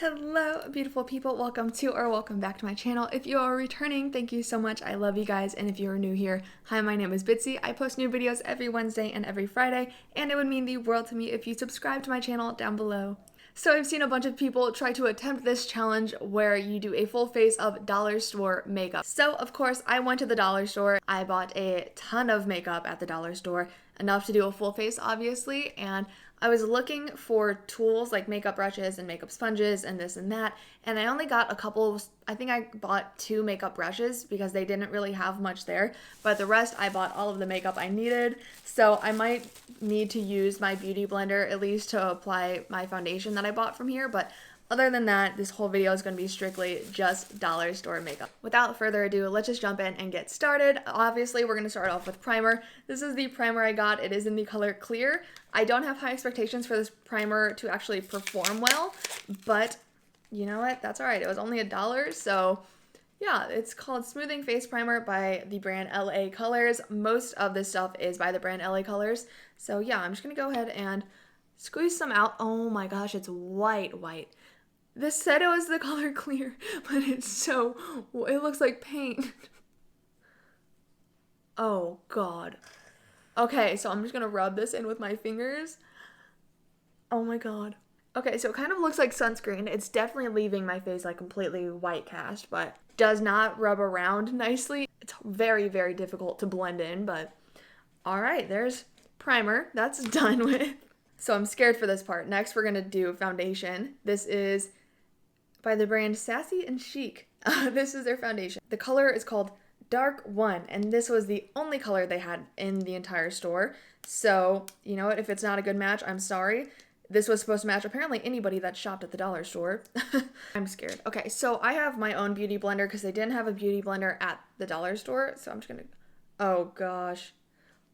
Hello, beautiful people. Welcome to or welcome back to my channel. If you are returning, thank you so much. I love you guys. And if you are new here, hi, my name is Bitsy. I post new videos every Wednesday and every Friday, and it would mean the world to me if you subscribe to my channel down below. So I've seen a bunch of people try to attempt this challenge where you do a full face of dollar store makeup. So of course I went to the dollar store. I bought a ton of makeup at the dollar store, enough to do a full face obviously, and I was looking for tools like makeup brushes and makeup sponges and this and that, and I only got a couple. I think I bought 2 makeup brushes because they didn't really have much there, but the rest I bought all of the makeup I needed. So I might need to use my beauty blender at least to apply my foundation that I bought from here, but other than that, this whole video is going to be strictly just dollar store makeup. Without further ado, let's just jump in and get started. Obviously, we're going to start off with primer. This is the primer I got. It is in the color Clear. I don't have high expectations for this primer to actually perform well, but you know what? That's all right. It was only $1, so yeah, it's called Smoothing Face Primer by the brand LA Colors. Most of this stuff is by the brand LA Colors. So yeah, I'm just going to go ahead and squeeze some out. Oh my gosh, it's white. This said it was the color Clear, but it looks like paint. Oh God. Okay, so I'm just gonna rub this in with my fingers. Oh my God. Okay, so it kind of looks like sunscreen. It's definitely leaving my face like completely white cast, but does not rub around nicely. It's very, very difficult to blend in, but all right, there's primer. That's done with. So I'm scared for this part. Next, we're gonna do foundation. This is by the brand Sassy and Chic. This is their foundation. The color is called Dark 1, and this was the only color they had in the entire store. So, you know what? If it's not a good match, I'm sorry. This was supposed to match apparently anybody that shopped at the dollar store. I'm scared. Okay, so I have my own beauty blender because they didn't have a beauty blender at the dollar store. So I'm just gonna, oh gosh.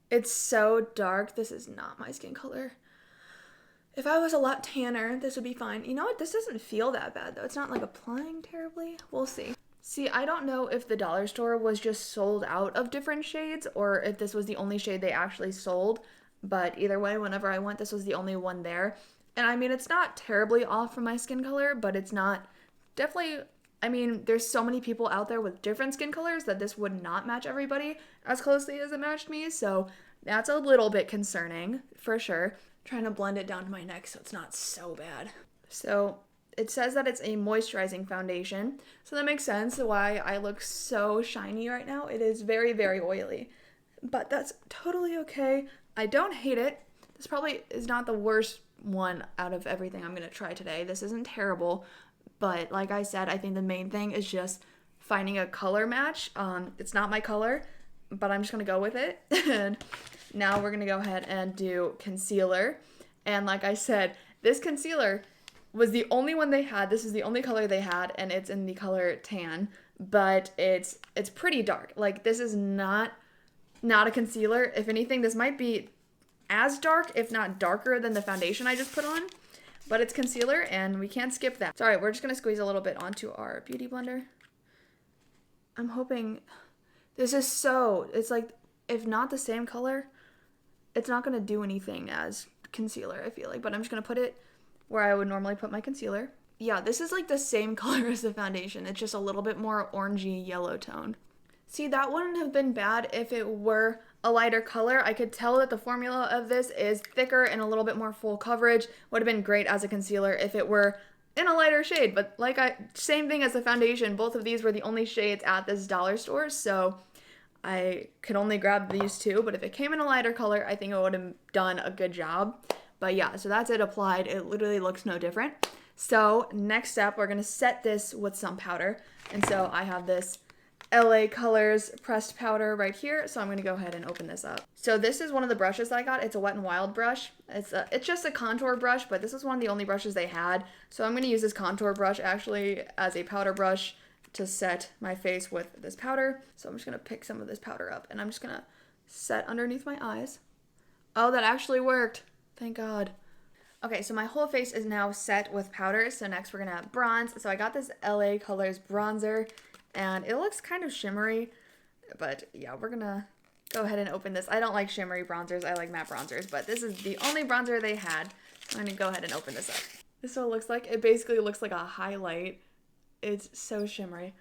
It's so dark. This is not my skin color. If I was a lot tanner, this would be fine. You know what? This doesn't feel that bad, though. It's not, like, applying terribly. We'll see. See, I don't know if the dollar store was just sold out of different shades or if this was the only shade they actually sold. But either way, whenever I went, this was the only one there. And, I mean, it's not terribly off from my skin color, but it's not definitely... I mean, there's so many people out there with different skin colors that this would not match everybody as closely as it matched me. So that's a little bit concerning, for sure. Trying to blend it down to my neck so it's not so bad. So it says that it's a moisturizing foundation, so that makes sense why I look so shiny right now. It is very, very oily, but that's totally okay. I don't hate it. This probably is not the worst one out of everything I'm gonna try today. This isn't terrible, but like I said, I think the main thing is just finding a color match. It's not my color, but I'm just gonna go with it. And now we're gonna go ahead and do concealer. And like I said, this concealer was the only one they had. This is the only color they had, and it's in the color tan, but it's pretty dark. Like, this is not a concealer. If anything, this might be as dark, if not darker, than the foundation I just put on, but it's concealer and we can't skip that. So, all right, we're just gonna squeeze a little bit onto our beauty blender. I'm hoping this is it's like, if not the same color, it's not gonna do anything as concealer, I feel like, but I'm just gonna put it where I would normally put my concealer. Yeah, this is like the same color as the foundation. It's just a little bit more orangey yellow toned. See, that wouldn't have been bad if it were a lighter color. I could tell that the formula of this is thicker and a little bit more full coverage. Would have been great as a concealer if it were in a lighter shade, but same thing as the foundation. Both of these were the only shades at this dollar store, so I could only grab these 2, but if it came in a lighter color, I think it would have done a good job. But yeah, so that's it applied. It literally looks no different. So next step, we're gonna set this with some powder. And so I have this LA Colors pressed powder right here. So I'm gonna go ahead and open this up. So this is one of the brushes that I got. It's a Wet n Wild brush. It's just a contour brush, but this is one of the only brushes they had. So I'm gonna use this contour brush actually as a powder brush to set my face with this powder. So I'm just gonna pick some of this powder up and I'm just gonna set underneath my eyes. Oh, that actually worked. Thank God. Okay, so my whole face is now set with powder. So next we're gonna bronze. So I got this LA Colors bronzer and it looks kind of shimmery, but yeah, we're gonna go ahead and open this. I don't like shimmery bronzers. I like matte bronzers, but this is the only bronzer they had. I'm gonna go ahead and open this up. This is what it looks like. It basically looks like a highlight. It's so shimmery.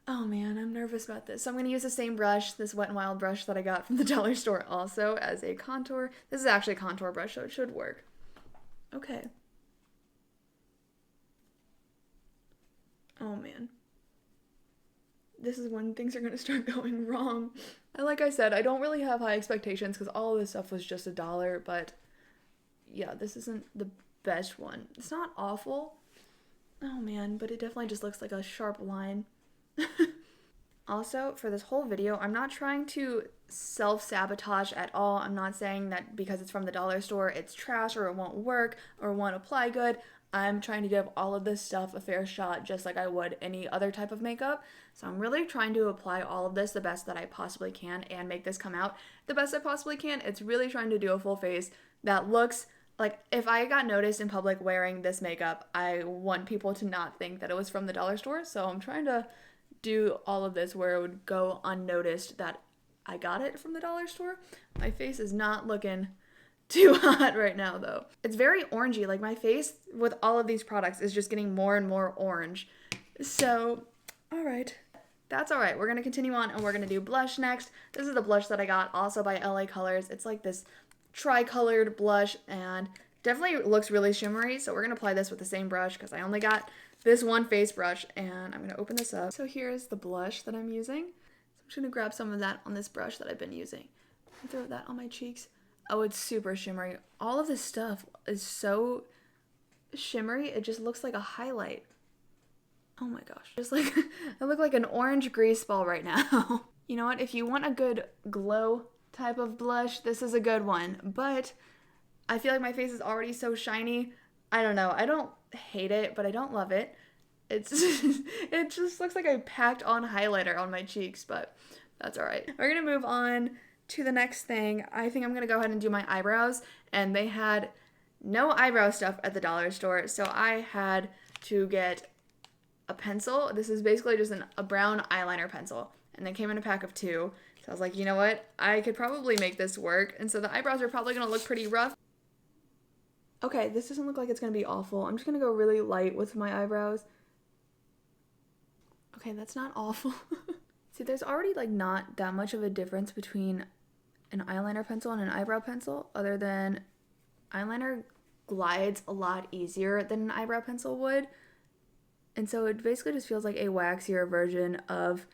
Oh man, I'm nervous about this. So I'm going to use the same brush, this Wet n Wild brush that I got from the dollar store also as a contour. This is actually a contour brush, so it should work. Okay. Oh man. This is when things are going to start going wrong. And like I said, I don't really have high expectations because all of this stuff was just $1, but yeah, this isn't the best one. It's not awful. Oh man, but it definitely just looks like a sharp line. Also, for this whole video, I'm not trying to self-sabotage at all. I'm not saying that because it's from the dollar store, it's trash or it won't work or won't apply good. I'm trying to give all of this stuff a fair shot just like I would any other type of makeup. So I'm really trying to apply all of this the best that I possibly can and make this come out the best I possibly can. It's really trying to do a full face that looks like if I got noticed in public wearing this makeup, I want people to not think that it was from the dollar store. So I'm trying to do all of this where it would go unnoticed that I got it from the dollar store. My face is not looking too hot right now though. It's very orangey. Like my face with all of these products is just getting more and more orange. So, all right. That's all right. We're going to continue on and we're going to do blush next. This is the blush that I got also by LA Colors. It's like this tri-colored blush and definitely looks really shimmery. So we're going to apply this with the same brush because I only got this one face brush and I'm going to open this up. So here's the blush that I'm using. So I'm just going to grab some of that on this brush that I've been using and throw that on my cheeks. Oh, it's super shimmery. All of this stuff is so shimmery. It just looks like a highlight. Oh my gosh. Just like, I look like an orange grease ball right now. You know what? If you want a good glow type of blush, this is a good one. But I feel like my face is already so shiny. I don't know. I don't hate it, but I don't love it. It's it just looks like I packed on highlighter on my cheeks, but that's all right. We're going to move on to the next thing. I think I'm going to go ahead and do my eyebrows, and they had no eyebrow stuff at the dollar store, so I had to get a pencil. This is basically just a brown eyeliner pencil, and they came in a pack of 2. So I was like, you know what? I could probably make this work, and so the eyebrows are probably going to look pretty rough. Okay, this doesn't look like it's going to be awful. I'm just going to go really light with my eyebrows. Okay, that's not awful. See, there's already like not that much of a difference between an eyeliner pencil and an eyebrow pencil, other than eyeliner glides a lot easier than an eyebrow pencil would. And so it basically just feels like a waxier version of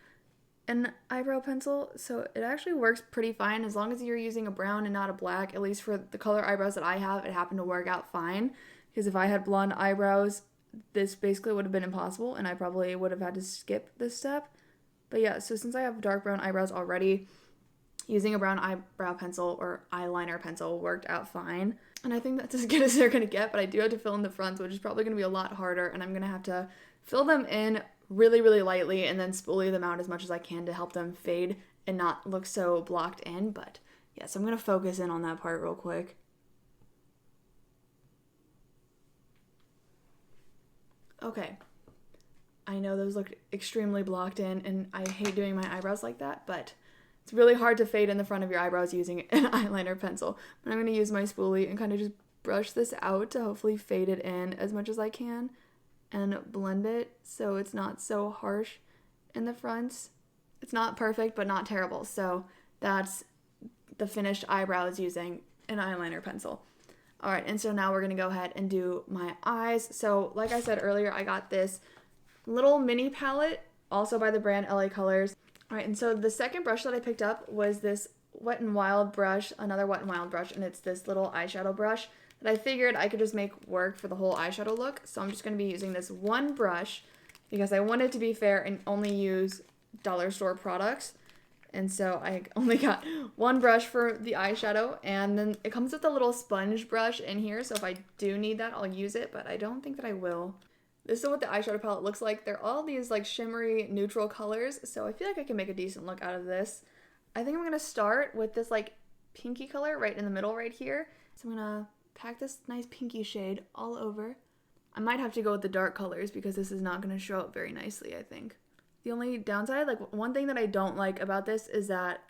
an eyebrow pencil. So it actually works pretty fine as long as you're using a brown and not a black. At least for the color eyebrows that I have, it happened to work out fine. Because if I had blonde eyebrows, this basically would have been impossible and I probably would have had to skip this step. But yeah, so since I have dark brown eyebrows already, using a brown eyebrow pencil or eyeliner pencil worked out fine. And I think that's as good as they're going to get, but I do have to fill in the fronts, which is probably going to be a lot harder, and I'm going to have to fill them in really, really lightly and then spoolie them out as much as I can to help them fade and not look so blocked in. But yeah, so I'm going to focus in on that part real quick. Okay. I know those look extremely blocked in, and I hate doing my eyebrows like that, but it's really hard to fade in the front of your eyebrows using an eyeliner pencil. But I'm going to use my spoolie and kind of just brush this out to hopefully fade it in as much as I can and blend it so it's not so harsh in the fronts. It's not perfect, but not terrible. So that's the finished eyebrows using an eyeliner pencil. All right, and so now we're going to go ahead and do my eyes. So like I said earlier, I got this little mini palette, also by the brand LA Colors. All right, and so the second brush that I picked up was this Wet n Wild brush, another Wet n Wild brush, and it's this little eyeshadow brush that I figured I could just make work for the whole eyeshadow look. So I'm just going to be using this one brush because I wanted to be fair and only use dollar store products. And so I only got one brush for the eyeshadow, and then it comes with a little sponge brush in here, so if I do need that, I'll use it, but I don't think that I will. This is what the eyeshadow palette looks like. They're all these like shimmery neutral colors, so I feel like I can make a decent look out of this. I think I'm going to start with this like pinky color right in the middle right here. So I'm going to pack this nice pinky shade all over. I might have to go with the dark colors because this is not going to show up very nicely, I think. The only downside, like one thing that I don't like about this is that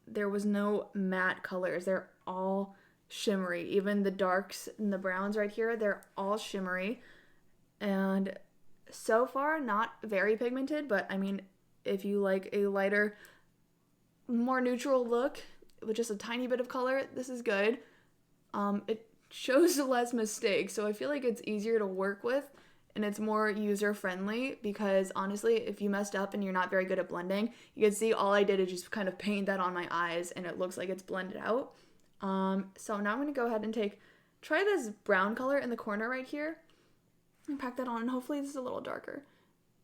there was no matte colors. They're all shimmery. Even the darks and the browns right here, they're all shimmery. And so far, not very pigmented, but I mean, if you like a lighter, more neutral look with just a tiny bit of color, this is good. It shows less mistakes, so I feel like it's easier to work with and it's more user friendly because honestly, if you messed up and you're not very good at blending, you can see all I did is just kind of paint that on my eyes and it looks like it's blended out. So now I'm going to go ahead and try this brown color in the corner right here and pack that on. Hopefully this is a little darker.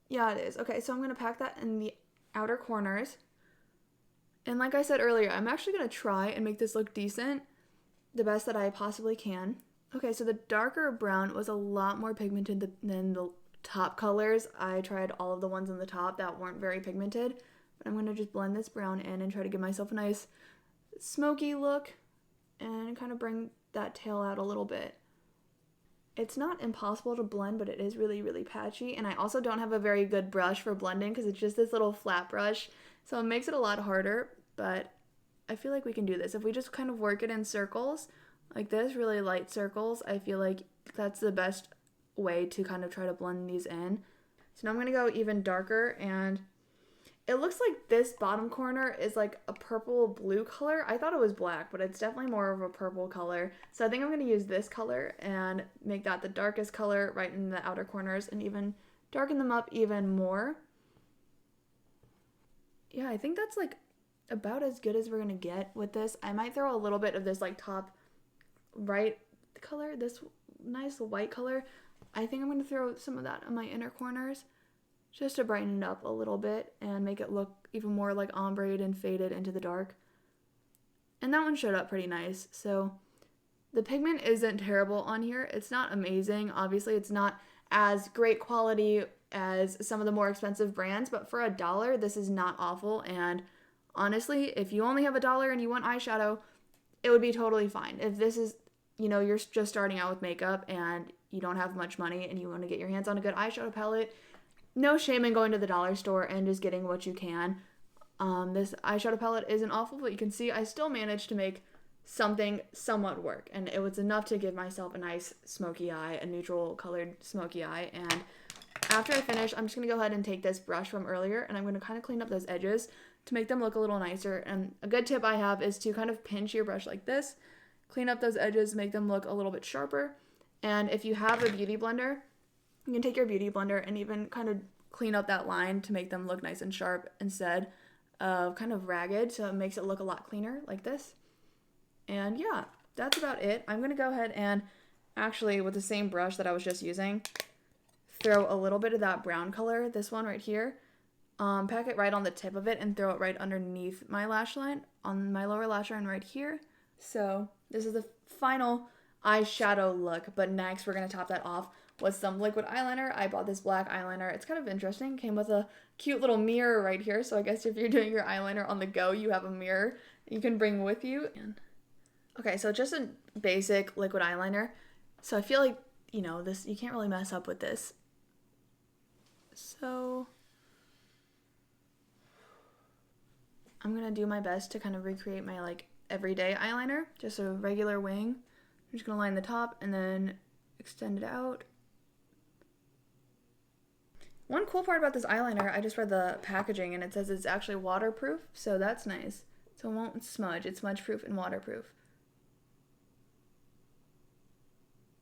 Yeah, it is. Okay, so I'm going to pack that in the outer corners. And like I said earlier, I'm actually going to try and make this look decent, the best that I possibly can. Okay, so the darker brown was a lot more pigmented than the top colors. I tried all of the ones on the top that weren't very pigmented, but I'm going to just blend this brown in and try to give myself a nice smoky look and kind of bring that tail out a little bit. It's not impossible to blend, but it is really, really patchy, and I also don't have a very good brush for blending because it's just this little flat brush, so it makes it a lot harder, but I feel like we can do this. If we just kind of work it in circles, like this, really light circles, I feel like that's the best way to kind of try to blend these in. So now I'm going to go even darker, and it looks like this bottom corner is like a purple blue color. I thought it was black, but it's definitely more of a purple color. So I think I'm going to use this color and make that the darkest color right in the outer corners and even darken them up even more. Yeah, I think that's like about as good as we're going to get with this. I might throw a little bit of this like top right color, this nice white color. I think I'm going to throw some of that on my inner corners just to brighten it up a little bit and make it look even more like ombre and faded into the dark. And that one showed up pretty nice. So the pigment isn't terrible on here. It's not amazing. Obviously, it's not as great quality as some of the more expensive brands, but for $1, this is not awful. And honestly, if you only have $1 and you want eyeshadow, it would be totally fine. If this is, you're just starting out with makeup and you don't have much money and you want to get your hands on a good eyeshadow palette, no shame in going to the dollar store and just getting what you can. This eyeshadow palette isn't awful, but you can see I still managed to make something somewhat work. And it was enough to give myself a nice smoky eye, a neutral colored smoky eye. And after I finish, I'm just going to go ahead and take this brush from earlier and I'm going to kind of clean up those edges to make them look a little nicer. And a good tip I have is to kind of pinch your brush like this, clean up those edges, make them look a little bit sharper. And if you have a beauty blender, you can take your beauty blender and even kind of clean up that line to make them look nice and sharp instead of kind of ragged, so it makes it look a lot cleaner like this. And yeah, that's about it. I'm going to go ahead and actually, with the same brush that I was just using, throw a little bit of that brown color, this one right here, pack it right on the tip of it and throw it right underneath my lash line, on my lower lash line right here. So this is the final eyeshadow look, but next we're going to top that off with some liquid eyeliner. I bought this black eyeliner. It's kind of interesting. Came with a cute little mirror right here. So I guess if you're doing your eyeliner on the go, you have a mirror you can bring with you. Okay, so just a basic liquid eyeliner. So I feel like, this, you can't really mess up with this. So I'm going to do my best to kind of recreate my like everyday eyeliner, just a regular wing. I'm just going to line the top and then extend it out. One cool part about this eyeliner, I just read the packaging and it says it's actually waterproof, so that's nice. So it won't smudge. It's smudge proof and waterproof.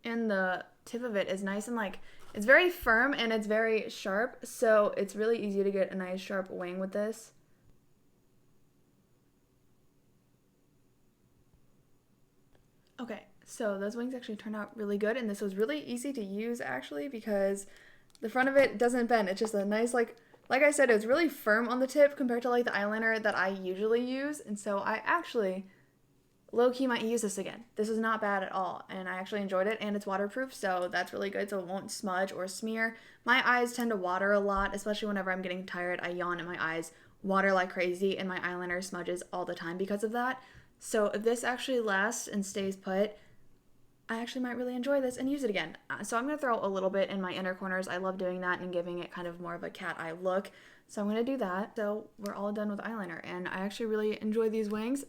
And the tip of it is nice and it's very firm and it's very sharp, so it's really easy to get a nice sharp wing with this. Okay, so those wings actually turned out really good, and this was really easy to use actually because the front of it doesn't bend. It's just a nice, like I said, it was really firm on the tip compared to like the eyeliner that I usually use, and so I actually low-key might use this again. This is not bad at all, and I actually enjoyed it, and it's waterproof, so that's really good, so it won't smudge or smear. My eyes tend to water a lot, especially whenever I'm getting tired. I yawn and my eyes water like crazy, and my eyeliner smudges all the time because of that. So if this actually lasts and stays put, I actually might really enjoy this and use it again. So I'm going to throw a little bit in my inner corners. I love doing that and giving it kind of more of a cat eye look. So I'm going to do that. So we're all done with eyeliner, and I actually really enjoy these wings.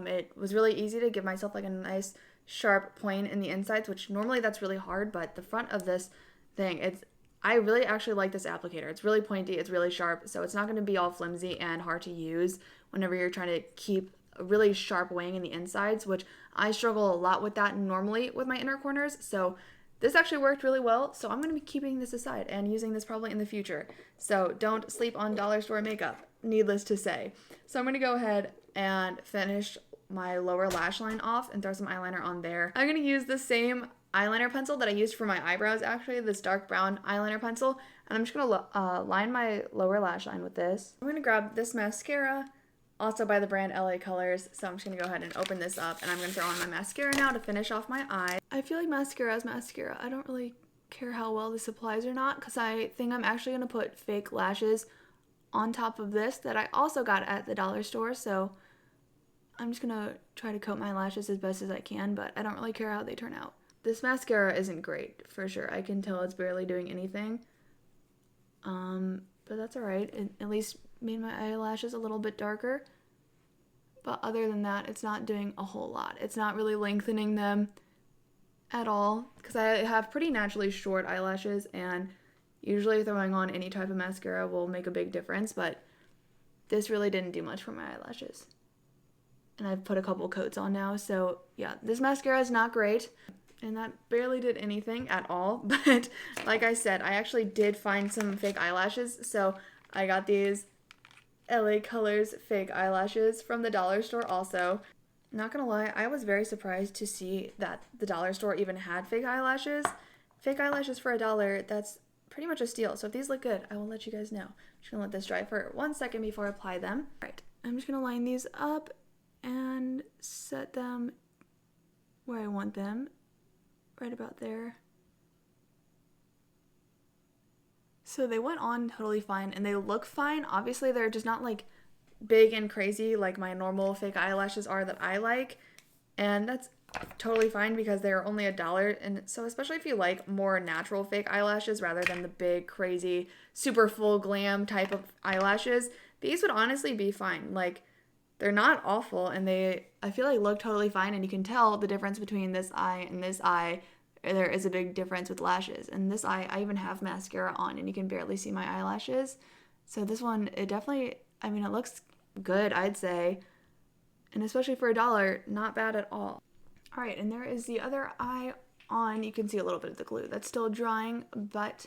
It was really easy to give myself like a nice sharp point in the insides, which normally that's really hard, but the front of this thing, I really actually like this applicator. It's really pointy, it's really sharp, so it's not going to be all flimsy and hard to use whenever you're trying to keep a really sharp wing in the insides, which I struggle a lot with that normally with my inner corners. So this actually worked really well, so I'm going to be keeping this aside and using this probably in the future. So don't sleep on dollar store makeup, needless to say. So I'm going to go ahead and finish my lower lash line off and throw some eyeliner on there. I'm going to use the same eyeliner pencil that I used for my eyebrows, actually, this dark brown eyeliner pencil, and I'm just going to line my lower lash line with this. I'm going to grab this mascara, also by the brand LA Colors, so I'm just going to go ahead and open this up, and I'm going to throw on my mascara now to finish off my eye. I feel like mascara is mascara. I don't really care how well this applies or not, because I think I'm actually going to put fake lashes on top of this that I also got at the dollar store, so I'm just going to try to coat my lashes as best as I can, but I don't really care how they turn out. This mascara isn't great, for sure. I can tell it's barely doing anything, but that's alright. It at least made my eyelashes a little bit darker, but other than that, it's not doing a whole lot. It's not really lengthening them at all, because I have pretty naturally short eyelashes, and usually throwing on any type of mascara will make a big difference, but this really didn't do much for my eyelashes. And I've put a couple coats on now, so yeah, this mascara is not great, and that barely did anything at all, but like I said, I actually did find some fake eyelashes, so I got these LA Colors fake eyelashes from the dollar store also. Not gonna lie, I was very surprised to see that the dollar store even had fake eyelashes. Fake eyelashes for $1, that's pretty much a steal. So if these look good, I will let you guys know. I'm just gonna let this dry for 1 second before I apply them. Alright, I'm just gonna line these up and set them where I want them. Right about there. So they went on totally fine, and they look fine. Obviously, they're just not like big and crazy like my normal fake eyelashes are that I like, and that's totally fine because they're only $1. And so especially if you like more natural fake eyelashes rather than the big crazy super full glam type of eyelashes, these would honestly be fine. Like, they're not awful, and I feel like look totally fine, and you can tell the difference between this eye and this eye. There is a big difference with lashes. And this eye, I even have mascara on, and you can barely see my eyelashes. So this one, it definitely, I mean, it looks good, I'd say. And especially for $1, not bad at all. All right, and there is the other eye on. You can see a little bit of the glue. That's still drying, but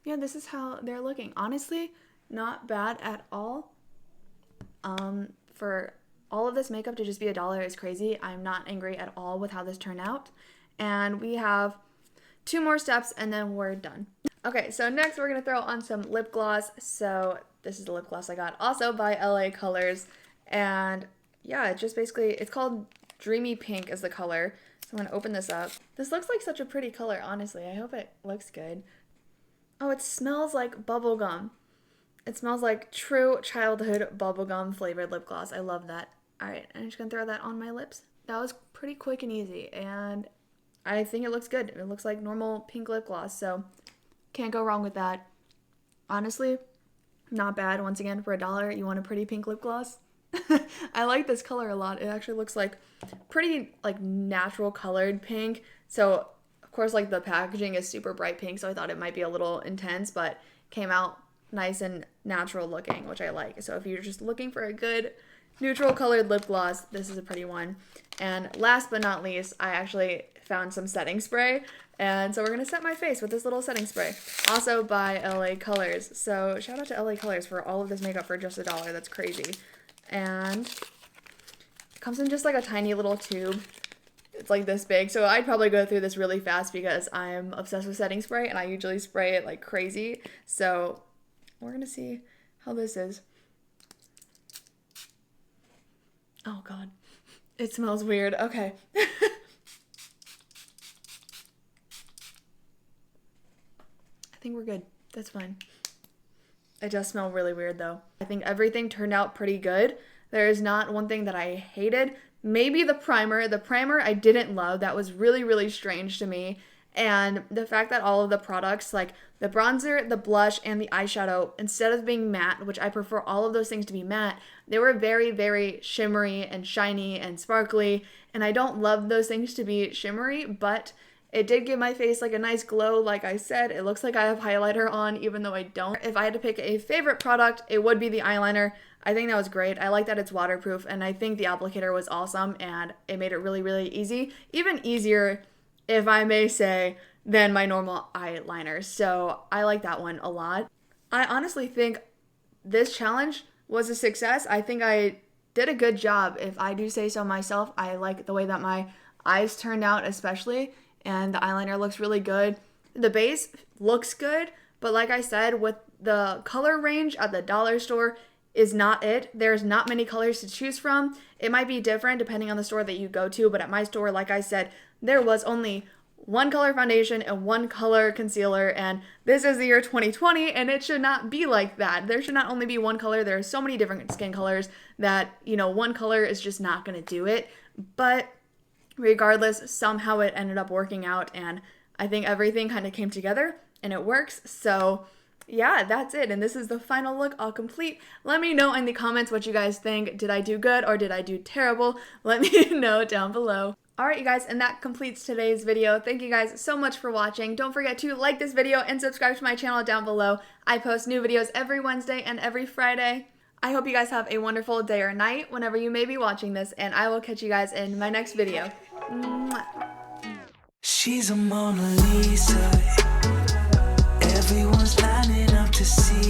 yeah, this is how they're looking. Honestly, not bad at all. For all of this makeup to just be $1 is crazy. I'm not angry at all with how this turned out. And we have 2 more steps and then we're done. Okay, so next we're gonna throw on some lip gloss. So this is the lip gloss I got also by LA Colors. And yeah, it just basically, it's called Dreamy Pink is the color. So I'm gonna open this up. This looks like such a pretty color, honestly. I hope it looks good. Oh, it smells like bubblegum. It smells like true childhood bubblegum flavored lip gloss. I love that. All right, I'm just gonna throw that on my lips. That was pretty quick and easy, and I think it looks good. It looks like normal pink lip gloss, so can't go wrong with that. Honestly, not bad. Once again, for $1, you want a pretty pink lip gloss? I like this color a lot. It actually looks like pretty like natural colored pink. So of course, like the packaging is super bright pink, so I thought it might be a little intense, but came out nice and natural looking, which I like. So if you're just looking for a good neutral colored lip gloss, this is a pretty one. And last but not least, I actually found some setting spray, and so we're gonna set my face with this little setting spray, also by LA Colors. So shout out to LA Colors for all of this makeup for just $1. That's crazy. And it comes in just like a tiny little tube. It's like this big, so I'd probably go through this really fast because I'm obsessed with setting spray and I usually spray it like crazy. So we're gonna see how this is. Oh god, it smells weird. Okay. I think we're good. That's fine. It does smell really weird though. I think everything turned out pretty good. There is not one thing that I hated. Maybe the primer. The primer I didn't love. That was really, really strange to me. And the fact that all of the products, like the bronzer, the blush, and the eyeshadow, instead of being matte, which I prefer all of those things to be matte, they were very, very shimmery and shiny and sparkly. And I don't love those things to be shimmery, but it did give my face like a nice glow. Like I said, it looks like I have highlighter on even though I don't. If I had to pick a favorite product, it would be the eyeliner. I think that was great. I like that it's waterproof, and I think the applicator was awesome, and it made it really, really easy. Even easier, if I may say, than my normal eyeliner. So I like that one a lot. I honestly think this challenge was a success. I think I did a good job, if I do say so myself. I like the way that my eyes turned out, especially, and the eyeliner looks really good. The base looks good, but like I said, with the color range at the dollar store is not it. There's not many colors to choose from. It might be different depending on the store that you go to, but at my store, like I said, there was only one color foundation and one color concealer, and this is the year 2020, and it should not be like that. There should not only be one color. There are so many different skin colors that, one color is just not going to do it. But regardless, somehow it ended up working out, and I think everything kind of came together and it works. So yeah, that's it, and this is the final look all complete. Let me know in the comments what you guys think. Did I do good or did I do terrible? Let me know down below. Alright you guys, and that completes today's video. Thank you guys so much for watching. Don't forget to like this video and subscribe to my channel down below. I post new videos every Wednesday and every Friday. I hope you guys have a wonderful day or night whenever you may be watching this, and I will catch you guys in my next video. Mwah. She's a Mona Lisa. Everyone's lining up to see